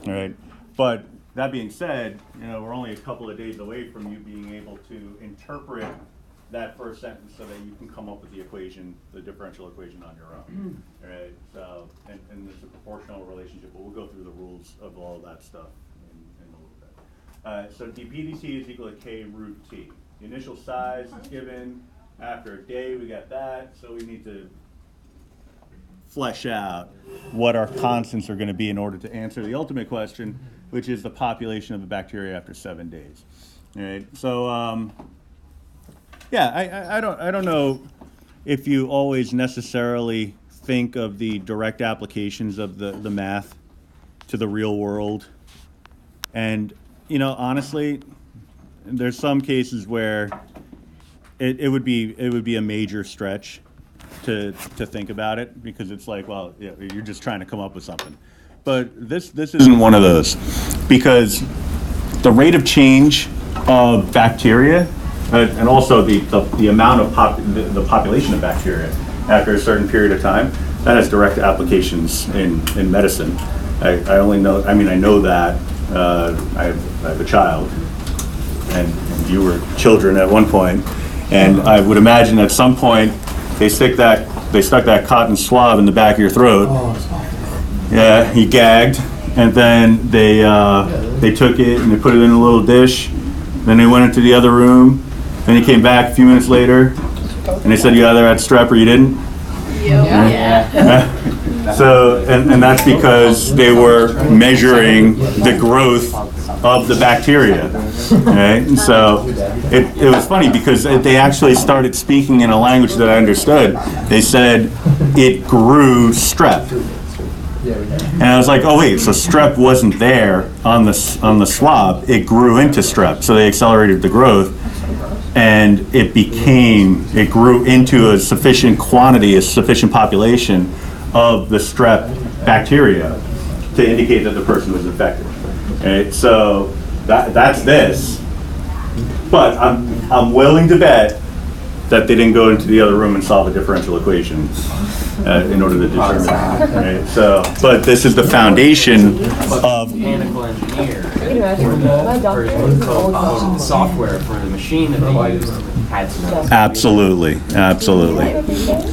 All right, but that being said, we're only a couple of days away from you being able to interpret that first sentence so that you can come up with the equation, the differential equation on your own. All right, so, and there's a proportional relationship, but we'll go through the rules of all that stuff in a little bit. So dp dt is equal to k root t. The initial size is given. After a day, we got that, so we need to flesh out what our constants are going to be in order to answer the ultimate question, which is the population of the bacteria after 7 days. All right, so yeah, I don't know if you always necessarily think of the direct applications of the math to the real world. And, honestly, there's some cases where it would be a major stretch to think about it, because it's like, well, yeah, you're just trying to come up with something. But this isn't one of those, because the rate of change of bacteria and also the amount of the population of bacteria after a certain period of time, that has direct applications in medicine. I know that I have a child, and you were children at one point, and I would imagine at some point they stuck that cotton swab in the back of your throat. Yeah, he gagged, and then they took it and they put it in a little dish. Then they went into the other room. Then he came back a few minutes later, and they said you either had strep or you didn't. Yeah. So, and that's because they were measuring the growth of the bacteria. Right? And so it was funny because they actually started speaking in a language that I understood. They said it grew strep. And I was like, oh wait, so strep wasn't there on the swab, it grew into strep. So they accelerated the growth, and it grew into a sufficient quantity, a sufficient population of the strep bacteria to indicate that the person was infected. Okay, so that's this. But I'm willing to bet that they didn't go into the other room and solve a differential equation in order to determine that. Right? So, but this is the foundation of mechanical engineer for the software for the machine that they used had to know. Absolutely.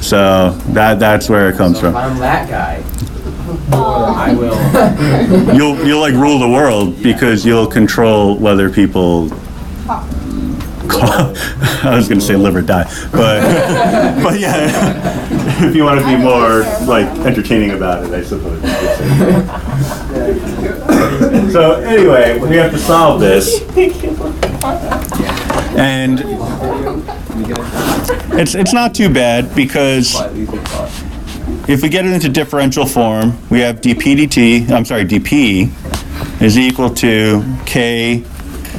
So that's where it comes So from. if I'm that guy, I will. You'll like rule the world because you'll control whether people. I was going to say live or die, but yeah, if you want to be more like entertaining about it, I suppose. So anyway, we have to solve this, and it's not too bad because if we get it into differential form, we have dp is equal to k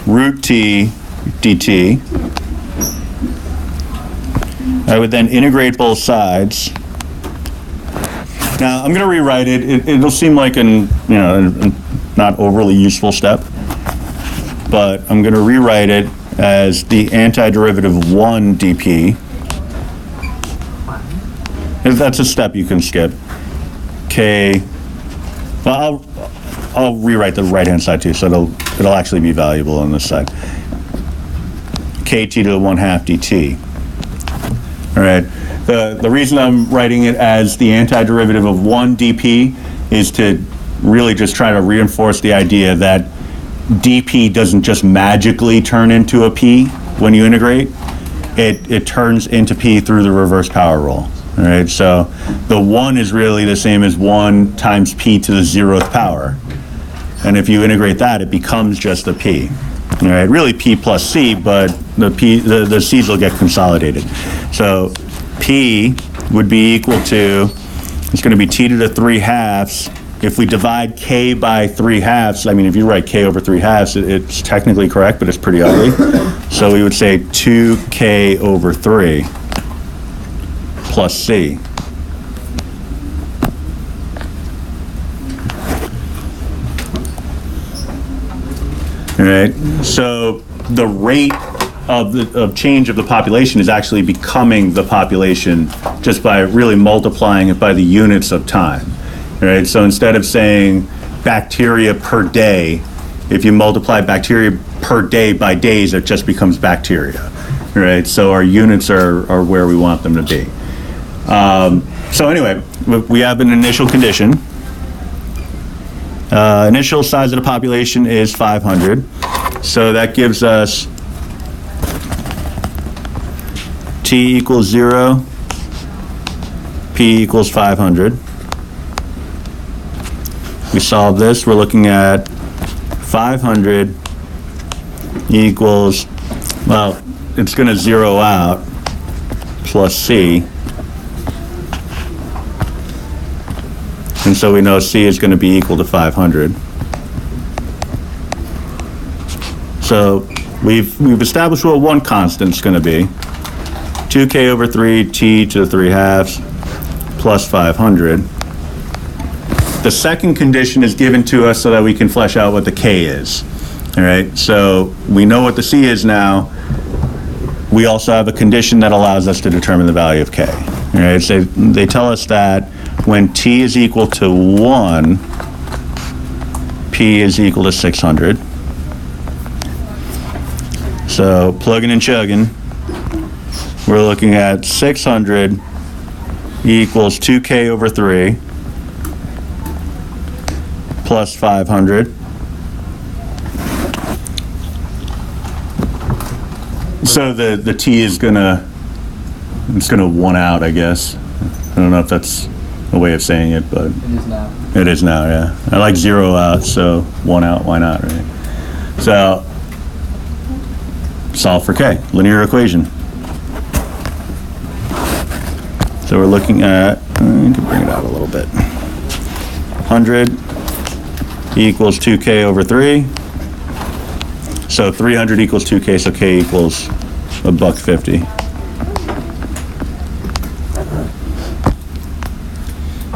root t dt. I would then integrate both sides. Now I'm going to rewrite it. It'll seem like a not overly useful step, but I'm going to rewrite it as the antiderivative of 1 dp. If that's a step you can skip. K. Well, I'll rewrite the right-hand side too, so it'll actually be valuable on this side. Kt to the 1/2 dt. All right. The reason I'm writing it as the antiderivative of 1 dp is to really just try to reinforce the idea that dp doesn't just magically turn into a p when you integrate. It turns into p through the reverse power rule. All right. So the 1 is really the same as 1 times p to the 0th power. And if you integrate that, it becomes just a p. All right, really p plus c, but the c's will get consolidated. So p would be equal to, it's going to be t to the 3/2. If we divide k by 3/2, I mean, if you write k over 3/2, it's technically correct, but it's pretty ugly. So we would say 2k over 3 plus c. All right, so the rate of change of the population is actually becoming the population just by really multiplying it by the units of time. All right, so instead of saying bacteria per day. If you multiply bacteria per day by days, it just becomes bacteria, right? So our units are where we want them to be. So anyway, we have an initial condition. Initial size of the population is 500. So that gives us T equals 0, P equals 500. We solve this, we're looking at 500 equals, well, it's going to zero out, plus C. And so we know C is going to be equal to 500. So we've established what one constant is going to be. 2k over 3 t to the 3/2 plus 500. The second condition is given to us so that we can flesh out what the k is. All right, so we know what the c is now. We also have a condition that allows us to determine the value of k. All right, so they tell us that when t is equal to 1, p is equal to 600. So plugging and chugging, we're looking at 600 equals 2k over 3 plus 500. So the t is it's gonna 1 out, I guess. I don't know if that's a way of saying it, but It is now. it is now, yeah. I like 0 out, so 1 out, why not, right? So solve for k, linear equation. So we're looking at, I can bring it out a little bit. 100 equals 2k over 3. So 300 equals 2k, so k equals $1.50.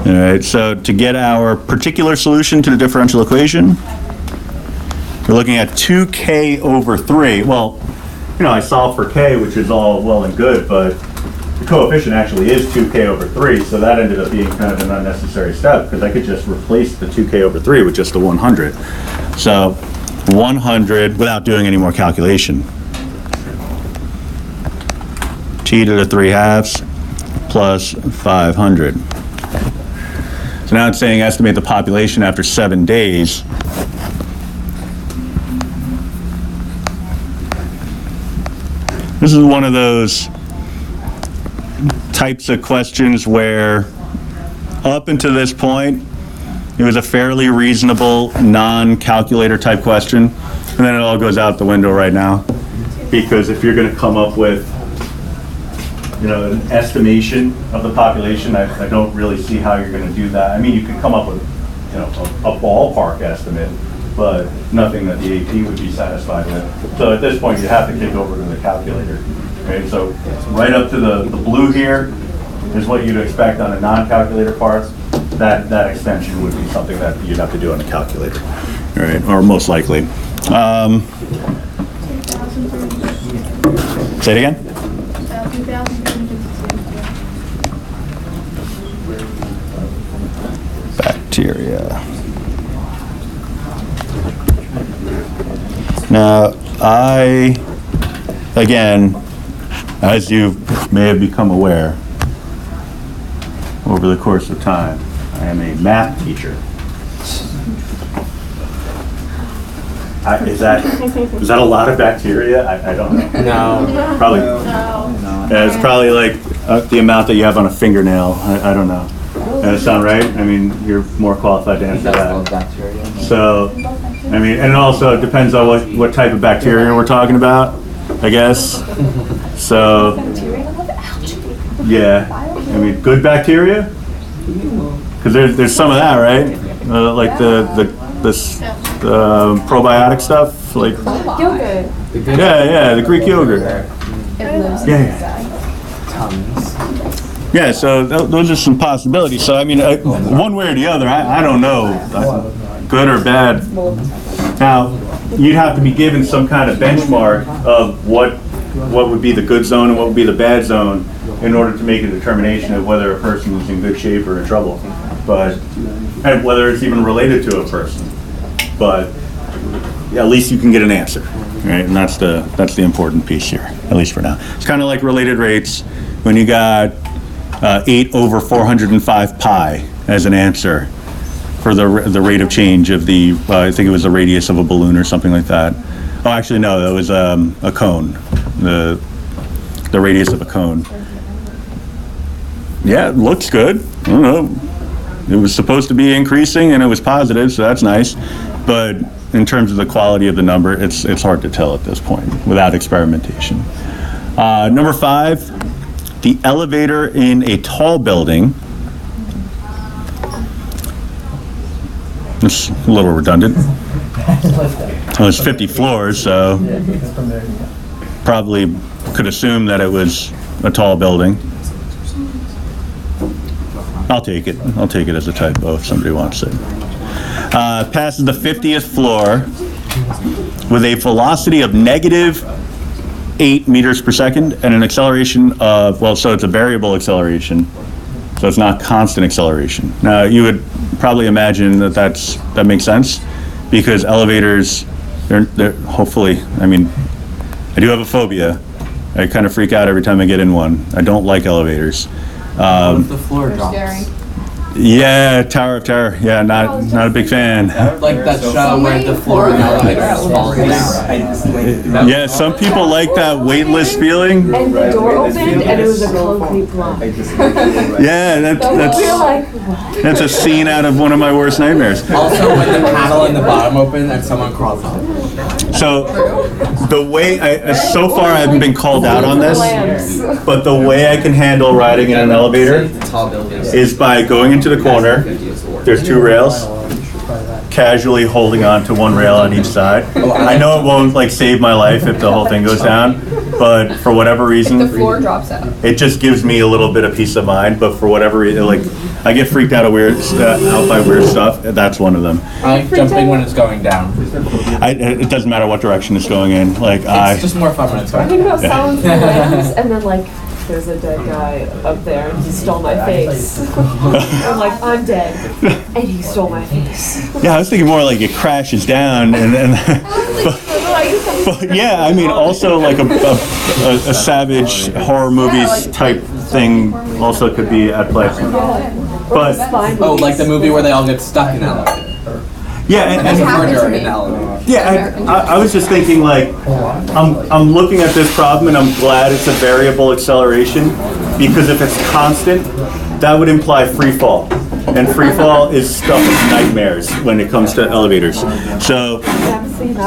All right, so to get our particular solution to the differential equation, we're looking at 2k over 3. Well, you know, I solved for k, which is all well and good, but the coefficient actually is 2k over 3, so that ended up being kind of an unnecessary step because I could just replace the 2k over 3 with just the 100. So 100 without doing any more calculation. T to the 3/2 plus 500. So now it's saying estimate the population after 7 days. This is one of those types of questions where up until this point, it was a fairly reasonable non-calculator type question, and then it all goes out the window right now. Because if you're going to come up with, you know, an estimation of the population, I don't really see how you're going to do that. I mean, you can come up with, you know, a ballpark estimate, but nothing that the AP would be satisfied with. So at this point, you have to kick over to the calculator. Okay, so right up to the blue here is what you'd expect on a non-calculator part. That extension would be something that you'd have to do on a calculator, all right, or most likely. Say it again? Bacteria. Now, again, as you may have become aware over the course of time, I am a math teacher. Is that a lot of bacteria? I don't know. No. Probably. No. Yeah, it's probably like the amount that you have on a fingernail. I don't know. Does that sound right? I mean, you're more qualified to answer that. Bacteria. So, I mean, and also it depends on what type of bacteria we're talking about, I guess. So, yeah. I mean, good bacteria? Because there's some of that, right? Like the probiotic stuff, like Yogurt. yeah, the Greek yogurt. Yeah. Yeah, so those are some possibilities. So I mean, one way or the other, I don't know, good or bad. Now, you'd have to be given some kind of benchmark of what would be the good zone and what would be the bad zone in order to make a determination of whether a person is in good shape or in trouble. But and whether it's even related to a person. But at least you can get an answer, right? And that's the important piece here, at least for now. It's kind of like related rates. When you got 8 over 405 pi as an answer for the rate of change of the, I think it was the radius of a balloon or something like that. Oh, actually, no, that was a cone, the radius of a cone. Yeah, it looks good. I don't know. It was supposed to be increasing and it was positive, so that's nice. But in terms of the quality of the number, it's hard to tell at this point without experimentation. Number 5, the elevator in a tall building. It's a little redundant. Well, it's 50 floors, so probably could assume that it was a tall building. I'll take it. I'll take it as a typo if somebody wants it. Passes the 50th floor with a velocity of -8 meters per second and an acceleration of, well, so it's a variable acceleration, so it's not constant acceleration. Now, you would probably imagine that that makes sense because elevators, they're hopefully, I mean, I do have a phobia. I kind of freak out every time I get in one. I don't like elevators. What if the floor drops? Yeah, Tower of Terror. Yeah, not a big fan. Like that show where the floor in the elevator falls down. Yeah, some people like that weightless feeling. And the door opened and it was a concrete block. Yeah, that's a scene out of one of my worst nightmares. Also, when the panel in the bottom opened and someone crawls out. So, the way so far I haven't been called out on this, but the way I can handle riding in an elevator is by going into the corner. There's 2 rails. Casually holding on to one rail on each side. I know it won't like save my life if the whole thing goes down, but for whatever reason, the floor drops out. it just gives me a little bit of peace of mind. But for whatever reason, like I get freaked out out by weird stuff. That's one of them. I like jumping when it's going down. It doesn't matter what direction it's going in. Like It's just more fun when it's I going think down. about Silence of the Lambs, and then like there's a dead guy up there and he stole my face. I'm like, I'm dead, and he stole my face. Yeah, I was thinking more like it crashes down and but yeah, I mean also like a savage horror movies type thing also could be at play. But Oh, like the movie where they all get stuck in elevator. yeah, And and the happened murder to in me. elevator. yeah, I was just thinking like, I'm looking at this problem and I'm glad it's a variable acceleration because if it's constant, that would imply free fall. And free fall is stuff of nightmares when it comes to elevators. So, Can you go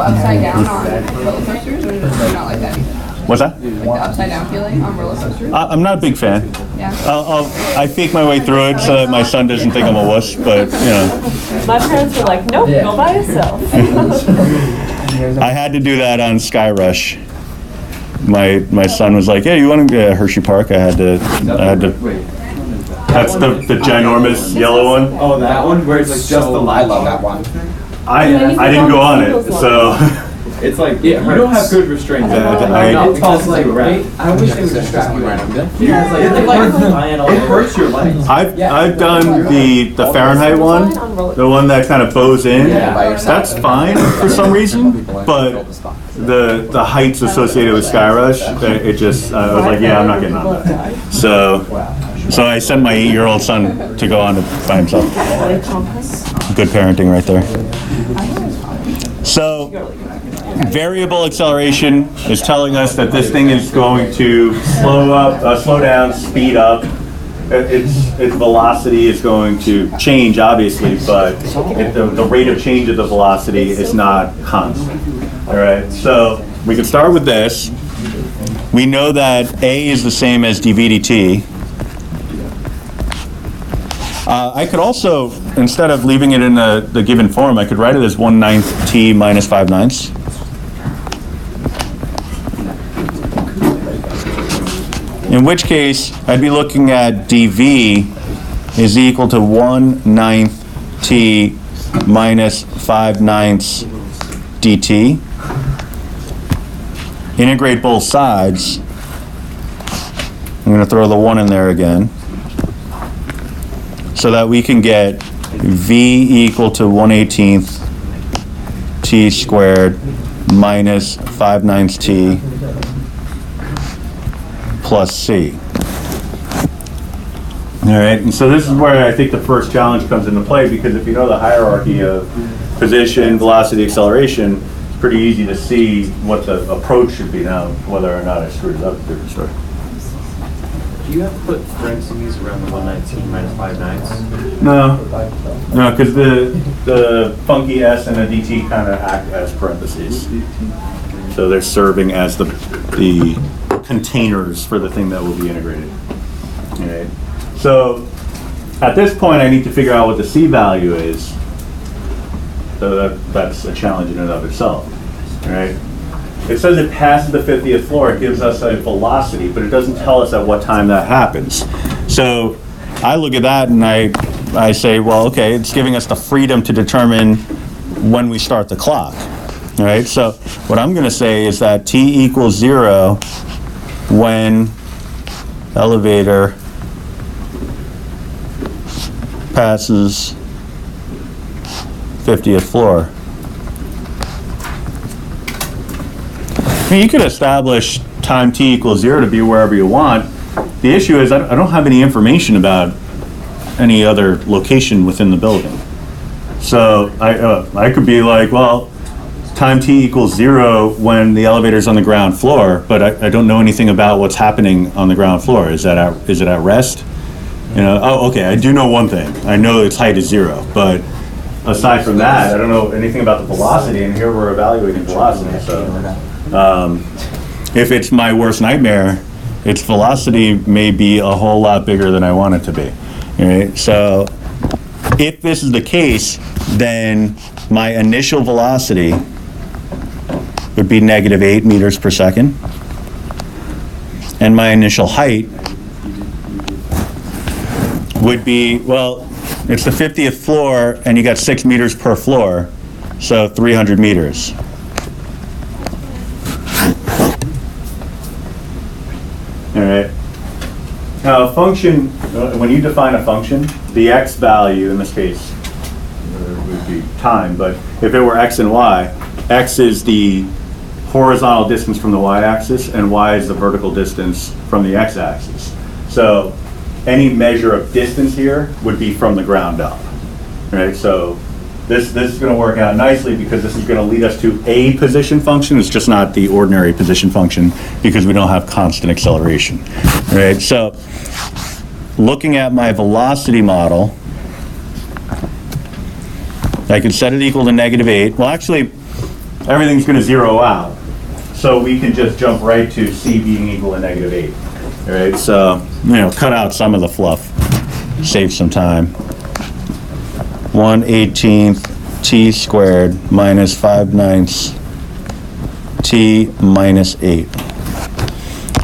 upside down on roller coasters, or not like that either? what's that? Like the upside down feeling on roller coasters? I'm not a big fan. Yeah. I fake my way through it so that my son doesn't think I'm a wuss, but you know. My parents were like, nope, go by yourself. I had to do that on Sky Rush. My son was like, "Yeah, you want to go to Hershey Park?" I had to. That's the ginormous yellow one. Oh, that one where it's like just the light. I love that one. I didn't go on it, so. It's like, you don't have good restraints. I wish they would distract you. Yeah, it hurts your legs. I've done the Fahrenheit one, the one that kind of bows in. Yeah. That's fine for some reason, but the heights associated with Sky Rush, it just I was like, yeah, I'm not getting on that. So I sent my 8-year-old son to go on it by himself. Good parenting right there. So, variable acceleration is telling us that this thing is going to slow down, speed up. Its velocity is going to change, obviously, but the rate of change of the velocity is not constant. All right, so we can start with this. We know that A is the same as dV/dt. I could also, instead of leaving it in the given form, I could write it as 1/9 t minus 5/9. In which case, I'd be looking at dv is equal to 1/9 t minus 5/9 dt. Integrate both sides. I'm going to throw the 1 in there again. so that we can get v equal to 1/18 t squared minus 5/9 t plus c. All right, and so this is where I think the first challenge comes into play, because if you know the hierarchy of position, velocity, acceleration, it's pretty easy to see what the approach should be now, whether or not I screwed it up. Different story. Do you have to put parentheses around the 119 minus 5/9? No, because the funky s and a dt kind of act as parentheses. So they're serving as the containers for the thing that will be integrated. Okay. So at this point, I need to figure out what the c value is. So that's a challenge in and of itself. All right. It says it passes the 50th floor. It gives us a velocity, but it doesn't tell us at what time that happens. So I look at that and I say, well, okay, it's giving us the freedom to determine when we start the clock. All right. So what I'm going to say is that t equals 0 when elevator passes 50th floor. I mean, you could establish time t equals 0 to be wherever you want. The issue is I don't have any information about any other location within the building. So I could be like, well, time t equals 0 when the elevator's on the ground floor, but I don't know anything about what's happening on the ground floor. Is it at rest? You know, oh, okay, I do know one thing. I know its height is 0, but aside from that, I don't know anything about the velocity, and here we're evaluating velocity. So if it's my worst nightmare, its velocity may be a whole lot bigger than I want it to be. All right? So if this is the case, then my initial velocity would be -8 meters per second, and my initial height would be, well, it's the 50th floor, and you got 6 meters per floor, so 300 meters. All right. Now, a function, when you define a function, the x value in this case would be time, but if it were x and y, x is the horizontal distance from the y-axis, and y is the vertical distance from the x-axis. So any measure of distance here would be from the ground up, right? So this is going to work out nicely because this is going to lead us to a position function. It's just not the ordinary position function because we don't have constant acceleration, right? So looking at my velocity model, I can set it equal to -8. Well, actually, everything's going to zero out. So we can just jump right to c being equal to -8. All right, so, you know, cut out some of the fluff, save some time. 1/18 t squared minus 5/9 t minus 8.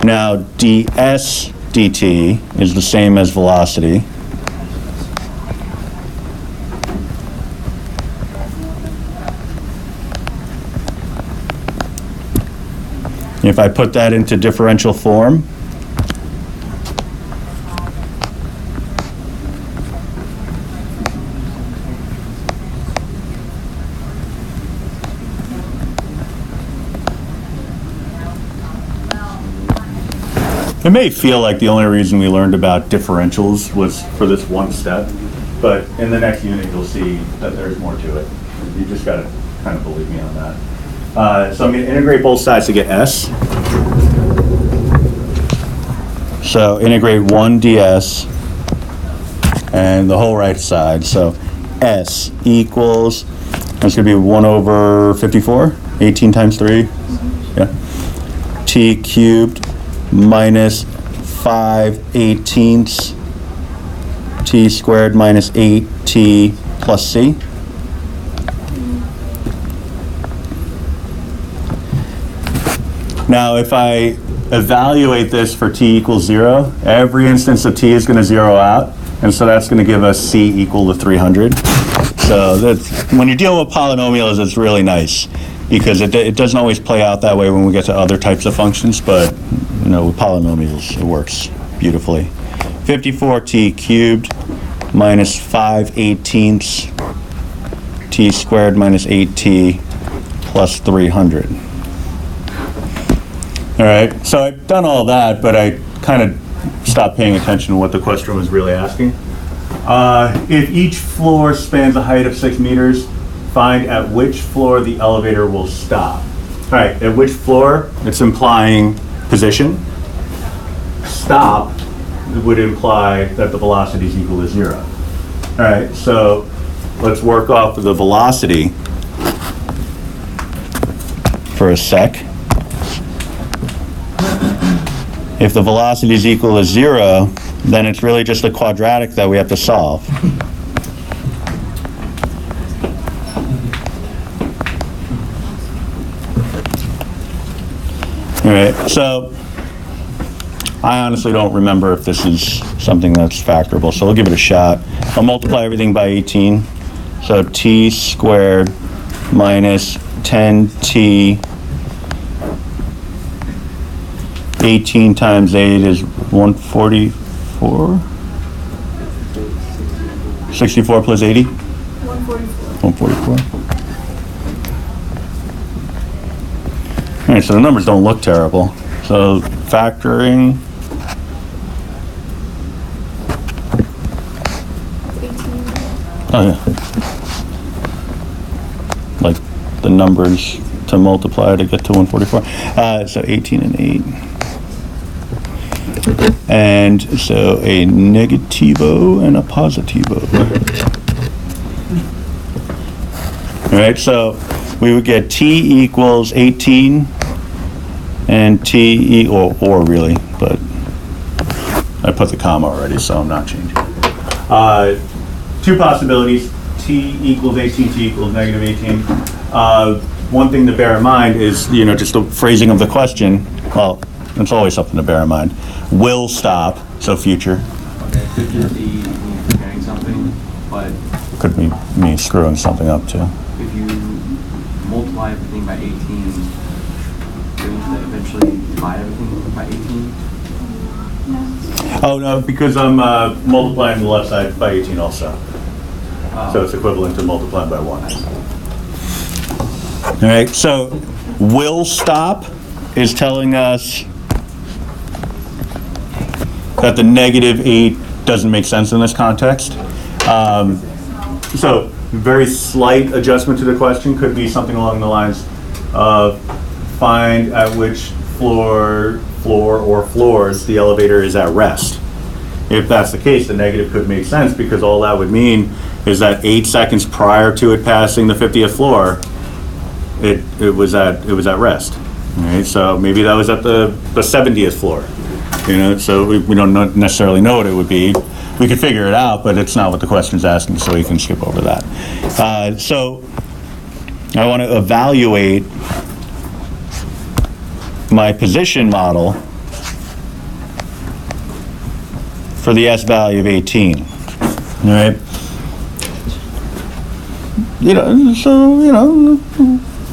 Now, ds dt is the same as velocity. If I put that into differential form, it may feel like the only reason we learned about differentials was for this one step, but in the next unit you'll see that there's more to it. You just got to kind of believe me on that. So I'm going to integrate both sides to get s. So integrate 1 ds and the whole right side. So s equals, that's going to be 1/54, 18 times 3, yeah. T cubed minus 5/18 t squared minus 8t plus c. Now, if I evaluate this for t equals 0, every instance of t is going to zero out, and so that's going to give us c equal to 300. So that's, when you're dealing with polynomials, it's really nice, because it doesn't always play out that way when we get to other types of functions, but you know, with polynomials, it works beautifully. 54t cubed minus 5/18 t squared minus 8t plus 300. All right, so I've done all that, but I kind of stopped paying attention to what the question was really asking. If each floor spans a height of 6 meters, find at which floor the elevator will stop. All right, at which floor? It's implying position. Stop would imply that the velocity is equal to 0. All right, so let's work off of the velocity for a sec. If the velocity is equal to 0, then it's really just a quadratic that we have to solve. All right, so I honestly don't remember if this is something that's factorable, so we'll give it a shot. I'll multiply everything by 18. So t squared minus 10t 18 times 8 is 144? 64 plus 80? 144. All right, so the numbers don't look terrible. So factoring. Oh yeah. Like the numbers to multiply to get to 144. So 18 and 8. And so a negativo and a positivo. All right, so we would get t equals 18 and t or really, but I put the comma already, so I'm not changing. Two possibilities, t equals 18, t equals negative 18. One thing to bear in mind is, just the phrasing of the question. Well, it's always something to bear in mind. Will stop, so future. Okay, could just be forgetting something, but Could be me screwing something up too. if you multiply everything by 18, don't you eventually divide everything by 18? Oh, no, because I'm multiplying the left side by 18 also. So it's equivalent to multiplying by 1. All right, so will stop is telling us that the negative 8 doesn't make sense in this context. So very slight adjustment to the question could be something along the lines of find at which floor or floors the elevator is at rest. If that's the case, the negative could make sense because all that would mean is that 8 seconds prior to it passing the 50th floor, it was at rest. All right, so maybe that was at the 70th floor. So we don't necessarily know what it would be. We could figure it out, but it's not what the question's asking, so we can skip over that. So I want to evaluate my position model for the S value of 18. All right.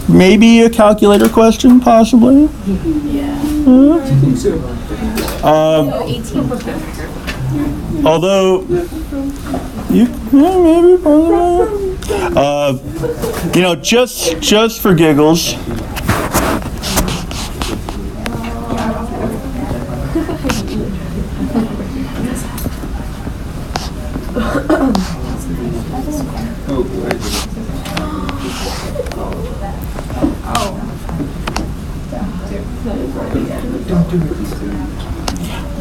Maybe a calculator question, possibly. Although, maybe, probably. Just for giggles.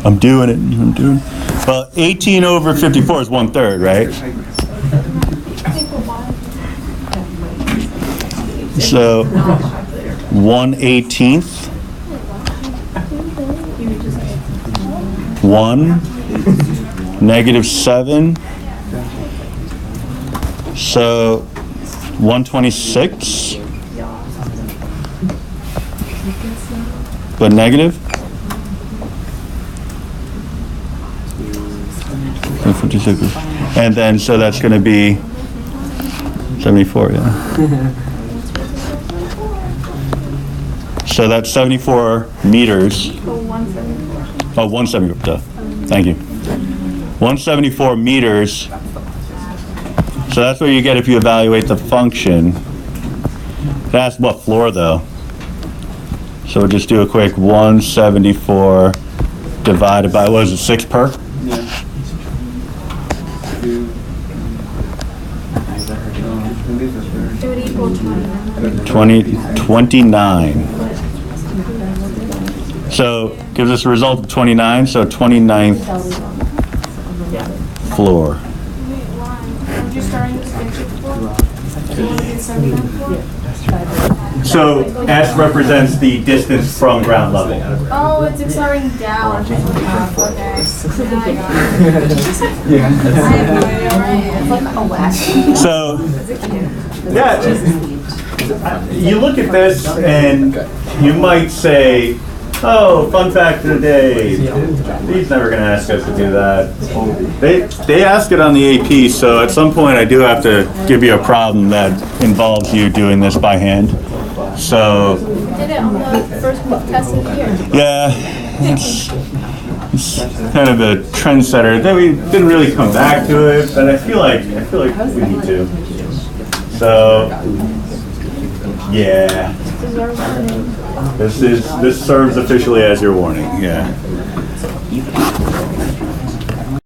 I'm doing it. Well, 18 over 54 is 1/3, right? So 1/18. 1, -7. So 126. But negative? 56. And then, so that's going to be 74, yeah. So that's 74 meters. Oh, 174. Thank you. 174 meters So that's what you get if you evaluate the function. That's what floor though. So we'll just do a quick 174 divided by, what is it, 6 per? Yeah. It would equal 29. 29. So gives us a result of 29, so 29th floor. Wait, why? Would you starting with 74? So S represents the distance from ground level. Oh, it's accelerating down. Okay. Now I got it. Yeah. I have no idea, right? It's like a whack. So, yeah, you look at this and you might say, oh, fun fact of the day, he's never going to ask us to do that. They ask it on the AP, so at some point I do have to give you a problem that involves you doing this by hand. So, Did it on the first test of the year. yeah, it's kind of a trendsetter. Then we didn't really come back to it, but I feel like we need to. So, yeah, this serves officially as your warning. Yeah.